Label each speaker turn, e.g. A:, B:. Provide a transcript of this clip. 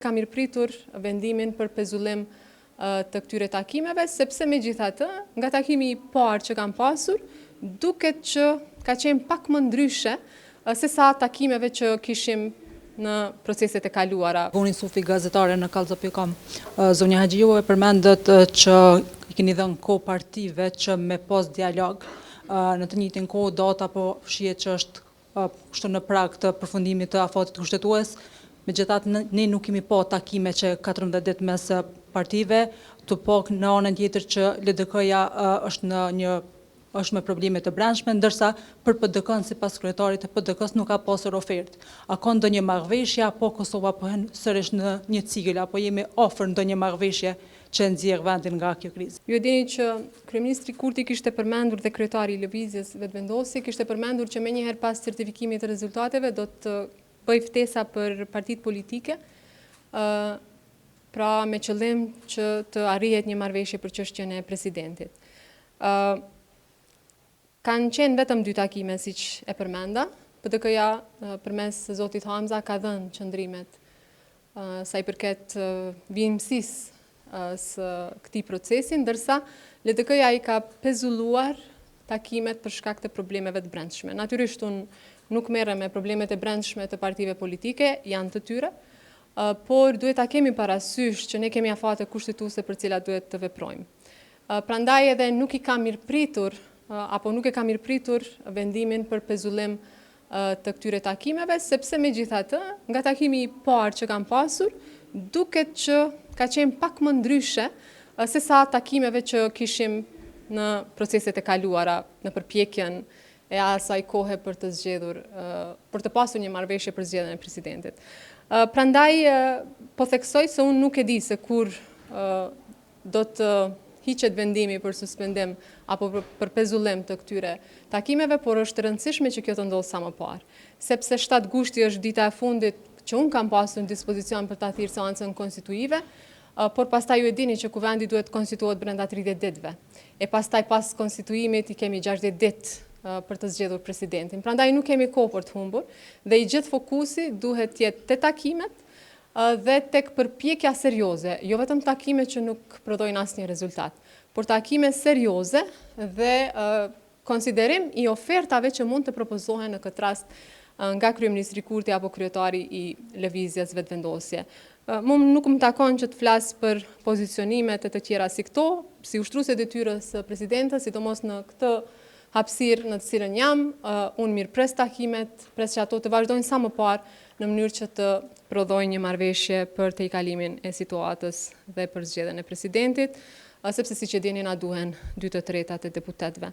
A: Ka mirëpritur vendimin për pezullim të këtyre takimeve, sepse megjithatë, nga takimi i parë që kam pasur, duket që ka qenë pak më ndryshe se sa takimeve që kishim në proceset e kaluara.
B: Unë Sufi, gazetare në Kallëzopjekam. Zonja Haxhiu e përmendet që i keni dhënë kohë partive që me pas dialog. Në të njëjtin kohë data po shihet që është në prag të përfundimit të afatit kushtetues. Megjithatë, ne nuk kemi pa takime që 14 ditë mes partive, të pak në anën tjetër që LDK-ja është me probleme të brendshme, ndërsa për PDK-n sipas kryetarit të PDK-s nuk ka pasur ofertë. A ka ndonjë marrëveshje apo Kosova po hyn sërish në një cikël apo jemi afër ndonjë marrëveshje që nxjerr vendin nga kjo krizë?
A: Ju e dini që kryeministri Kurti kishte përmendur dhe kryetari i lëvizjes vetëvendosje kishte përmendur që menjëherë pas certifikimit të rezultateve do të bëj ftesa për partitë politike, pra me qëllim që të arrihet një marrëveshje për çështjen e presidentit. Kanë qenë vetëm 2 takime, siç e përmenda. PDK-ja përmes zotit Hamza ka dhënë qëndrimet sa i përket vijimësisë së këtij procesi, ndërsa LDK-ja i ka pezulluar takimet për shkak të problemeve të brendshme. Natyrisht unë nuk merrem me problemet e brendshme të partive politike, janë të tyre, por duhet ta kemi parasysh që ne kemi afate kushtetuese për cilat duhet të veprojmë. Prandaj edhe nuk e ka mirëpritur vendimin për pezullim të këtyre takimeve, sepse megjithatë, nga takimi i parë që kam pasur, duket që ka qenë pak më ndryshe se sa takimeve që kishim në proceset e kaluara, në përpjekjen e asaj kohe për të zgjedhur, për të pasur një marrëveshje për zgjedhjen e presidentit. Prandaj po theksoj se unë nuk e di se kur do të hiqet vendimi për suspendim apo për pezullim të këtyre takimeve, por është e rëndësishme që kjo të ndodhë sa më parë, sepse 7 gushti është dita e fundit që unë kam pasur në dispozicion për ta thirrë seancën konstituive, por pastaj ju e dini që kuvendi duhet konstituohet brenda 30 ditëve. E pastaj pas konstituimit i kemi 60 ditë për të zgjedhur presidentin. Prandaj nuk kemi kohë për të humbur dhe i gjithë fokusi duhet të jetë te takimet dhe tek përpjekja serioze, jo vetëm takime që nuk prodhojnë asnjë rezultat, por takime serioze dhe konsiderim i ofertave që mund të propozohen në këtë rast nga kryeministri Kurti apo kryetari i lëvizjes vetëvendosje. Nuk më takon që të flas për pozicionimet e të tjera si këto, si ushtruese detyrës së presidentës, sidomos në këtë hapësirë në të cilën jam, unë mirë pres takimet, pres që ato të vazhdojnë sa më parë në mënyrë që të prodhojnë një marrëveshje për tejkalimin e situatës dhe për zgjedhjen e presidentit, sepse siç e dini na duhen 2/3 e deputetëve.